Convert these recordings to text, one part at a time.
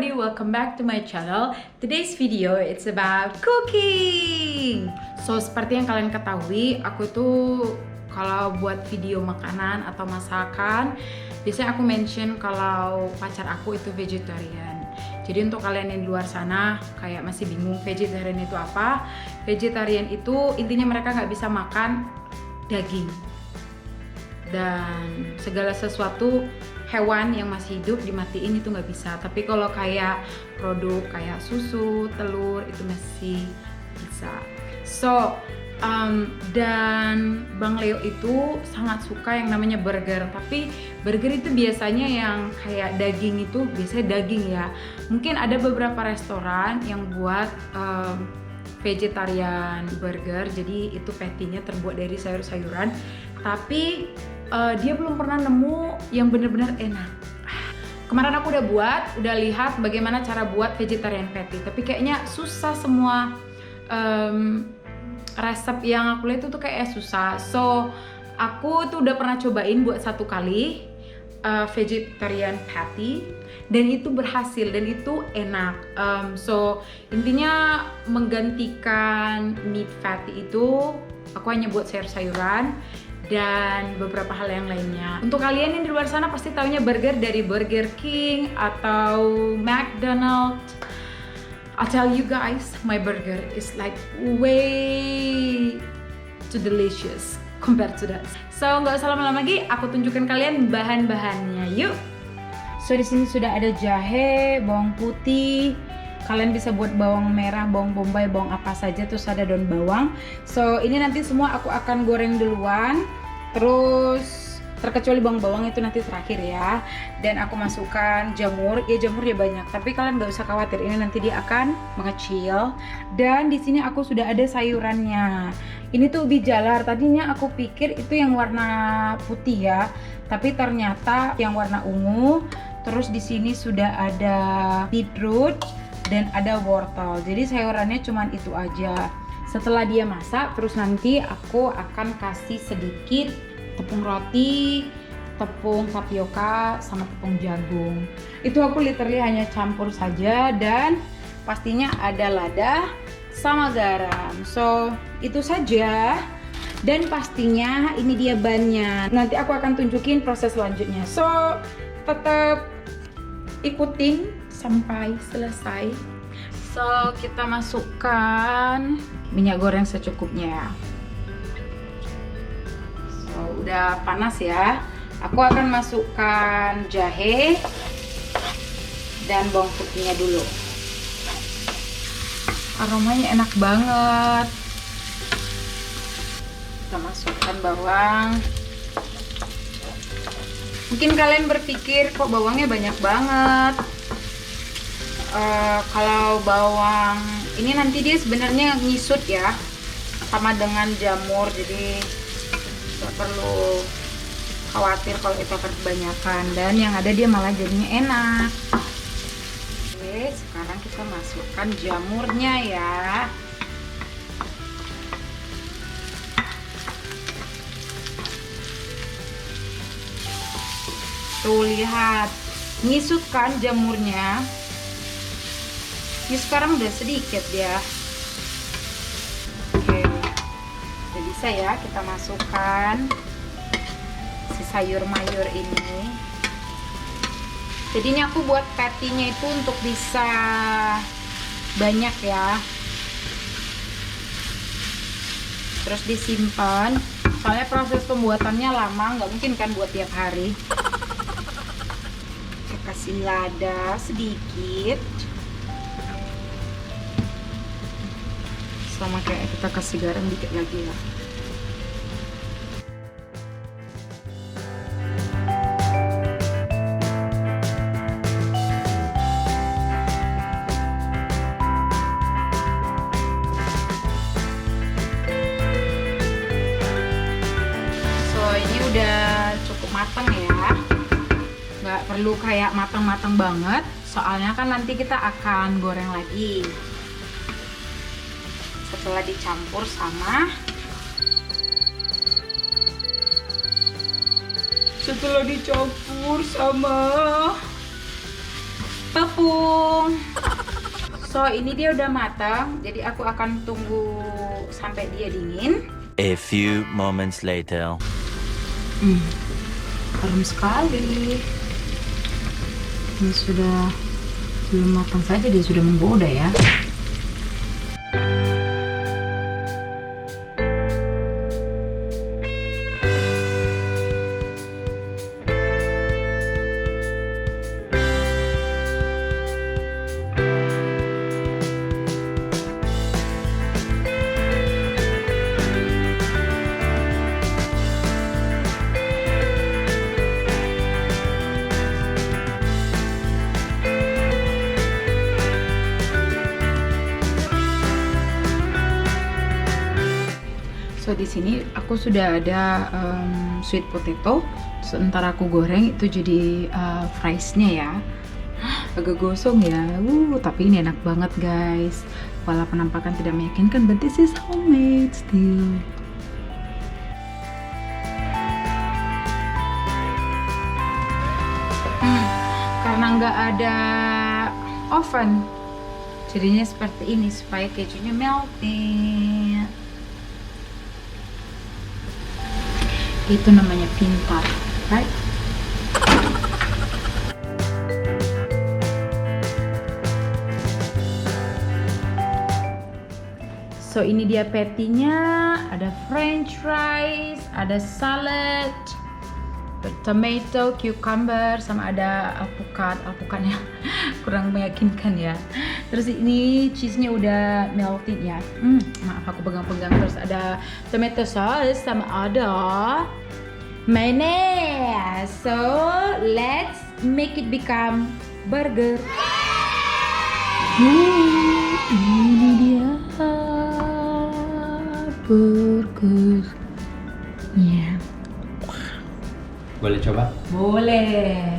everybody, welcome back to my channel. Today's video it's about cooking. So seperti yang kalian ketahui, aku itu kalau buat video makanan atau masakan, biasanya aku mention kalau pacar aku itu vegetarian. Jadi untuk kalian yang di luar sana kayak masih bingung vegetarian itu apa, vegetarian itu intinya mereka nggak bisa makan daging dan segala sesuatu hewan yang masih hidup dimatiin itu nggak bisa. Tapi kalau kayak produk kayak susu, telur itu masih bisa. So dan Bang Leo itu sangat suka yang namanya burger. Tapi burger itu biasanya yang kayak daging itu biasanya daging ya. Mungkin ada beberapa restoran yang buat vegetarian burger. Jadi itu patty-nya terbuat dari sayur-sayuran. Tapi dia belum pernah nemu yang benar-benar enak. Kemarin aku udah lihat bagaimana cara buat vegetarian patty, tapi kayaknya susah semua. Resep yang aku lihat itu tuh kayak susah. So aku tuh udah pernah cobain buat satu kali vegetarian patty dan itu berhasil dan itu enak. So intinya menggantikan meat patty itu aku hanya buat sayur-sayuran dan beberapa hal yang lainnya. Untuk kalian yang di luar sana pasti taunya burger dari Burger King atau McDonald's. I'll tell you guys, my burger is like way too delicious compared to that. So nggak usah lama-lama lagi, aku tunjukkan kalian bahan-bahannya. Yuk. So di sini sudah ada jahe, bawang putih. Kalian bisa buat bawang merah, bawang bombay, bawang apa saja, terus ada daun bawang. So ini nanti semua aku akan goreng duluan. Terus terkecuali bawang itu nanti terakhir ya. Dan aku masukkan jamur. Ya jamur ya banyak, tapi kalian nggak usah khawatir, ini nanti dia akan mengecil. Dan di sini aku sudah ada sayurannya. Ini tuh ubi jalar. Tadinya aku pikir itu yang warna putih ya, tapi ternyata yang warna ungu. Terus di sini sudah ada beetroot dan ada wortel. Jadi sayurannya cuman itu aja. Setelah dia masak, terus nanti aku akan kasih sedikit tepung roti, tepung tapioka, sama tepung jagung. Itu aku literally hanya campur saja dan pastinya ada lada sama garam. So itu saja. Dan pastinya ini dia bannya. Nanti aku akan tunjukin proses selanjutnya. So tetap ikutin sampai selesai. So kita masukkan minyak goreng secukupnya. So udah panas ya. Aku akan masukkan jahe dan bawang putihnya dulu. Aromanya enak banget. Kita masukkan bawang. Mungkin kalian berpikir kok bawangnya banyak banget. Kalau bawang ini nanti dia sebenarnya ngisut ya, sama dengan jamur, jadi nggak perlu khawatir kalau itu akan kebanyakan, dan yang ada dia malah jadinya enak. Oke, sekarang kita masukkan jamurnya ya. Tuh lihat, ngisut kan jamurnya. Ini sekarang udah sedikit ya. Oke, udah bisa ya kita masukkan si sayur-mayur ini. Jadi ini aku buat patty-nya itu untuk bisa banyak ya. Terus disimpan. Soalnya proses pembuatannya lama, nggak mungkin kan buat tiap hari. Kita kasih lada sedikit. Sama kayak kita kasih garam dikit lagi ya. So ini udah cukup matang ya, nggak perlu kayak matang-matang banget, soalnya kan nanti kita akan goreng lagi setelah dicampur sama tepung. So ini dia udah matang, jadi aku akan tunggu sampai dia dingin. A few moments later. Harum sekali. Ini sudah belum matang saja dia sudah menggoda ya. So di sini aku sudah ada sweet potato. Sementara aku goreng itu jadi friesnya ya. Agak gosong ya. Tapi ini enak banget guys. Walau penampakan tidak meyakinkan, but this is homemade still. Karena nggak ada oven, jadinya seperti ini supaya kejunya melting. Itu namanya pintar, right? So ini dia patty-nya, ada french fries, ada salad, tomato, cucumber, sama ada alpukat-alpukatnya kurang meyakinkan ya. Terus ini cheese-nya udah melting ya. Maaf aku pegang-pegang. Terus ada tomato sauce sama ada mayonnaise. So let's make it become burger. Ini dia burger. Ya. Boleh coba? Boleh.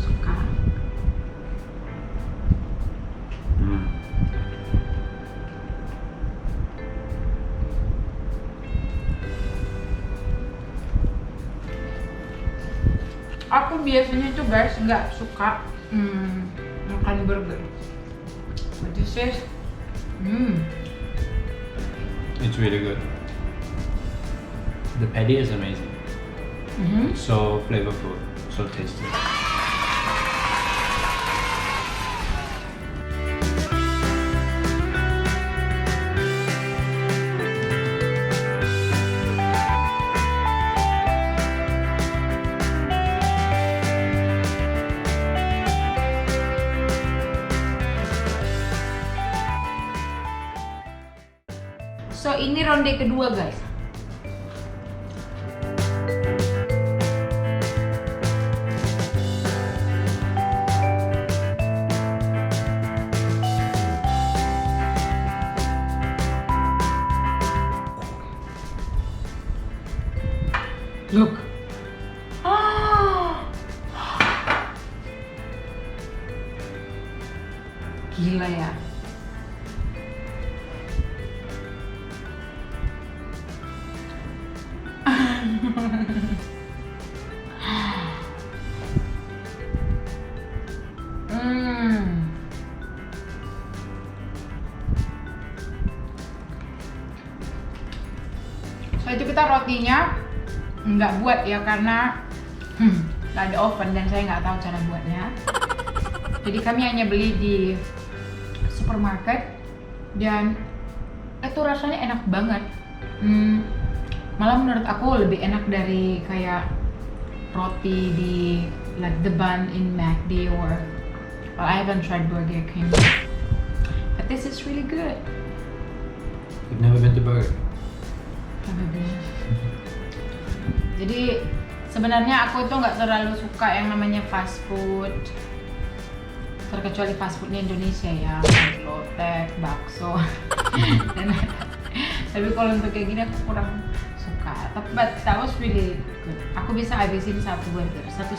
Suka. Aku biasanya tuh guys nggak suka makan burger. But this is, It's really good. The patty is amazing. So flavorful, so tasty. So ini ronde kedua guys. Look. Gila ya. So itu kita rotinya nggak buat ya karena nggak ada oven dan saya nggak tahu cara buatnya. Jadi kami hanya beli di supermarket dan itu rasanya enak banget. Malah menurut aku lebih enak dari kayak roti di like the bun in McD or well, I haven't tried Burger King, but this is really good. You've never been to Burger? Never been. Jadi sebenarnya aku tuh nggak terlalu suka yang namanya fast food, terkecuali fast foodnya Indonesia ya, lotek, bakso. Tapi kalau untuk kayak gini aku kurang suka. But that was really good. Aku bisa habisin satu burger, 1,5.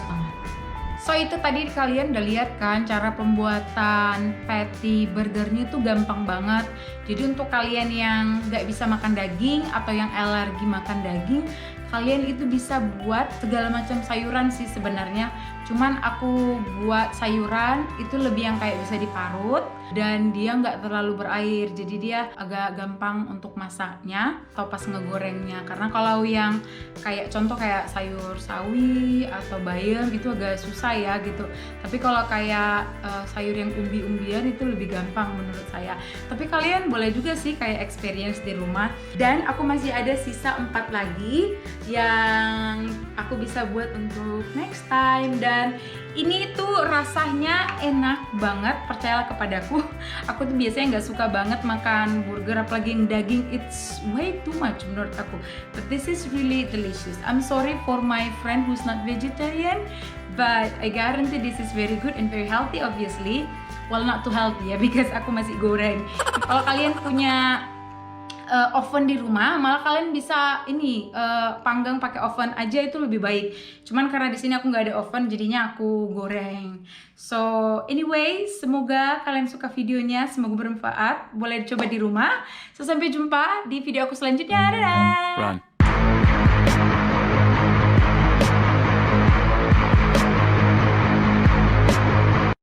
So itu tadi kalian udah lihat kan cara pembuatan patty burgernya itu gampang banget. Jadi untuk kalian yang nggak bisa makan daging atau yang alergi makan daging, kalian itu bisa buat segala macam sayuran sih sebenarnya. Cuman aku buat sayuran itu lebih yang kayak bisa diparut dan dia nggak terlalu berair, jadi dia agak gampang untuk masaknya atau pas ngegorengnya. Karena kalau yang kayak contoh kayak sayur sawi atau bayam itu agak susah ya gitu. Tapi kalau kayak sayur yang umbi-umbian itu lebih gampang menurut saya. Tapi kalian boleh juga sih kayak experience di rumah. Dan aku masih ada sisa 4 lagi yang aku bisa buat untuk next time. Dan ini tuh rasanya enak banget, percayalah kepadaku. Aku tuh biasanya nggak suka banget makan burger, apalagi yang daging. It's way too much menurut aku. But this is really delicious. I'm sorry for my friend who's not vegetarian, but I guarantee this is very good and very healthy obviously. Well, not too healthy ya, because aku masih goreng. Kalau kalian punya oven di rumah, malah kalian bisa ini panggang pakai oven aja, itu lebih baik. Cuman karena di sini aku nggak ada oven, jadinya aku goreng. So anyway, semoga kalian suka videonya, semoga bermanfaat. Boleh dicoba di rumah. So sampai jumpa di video aku selanjutnya. Dadah. Run.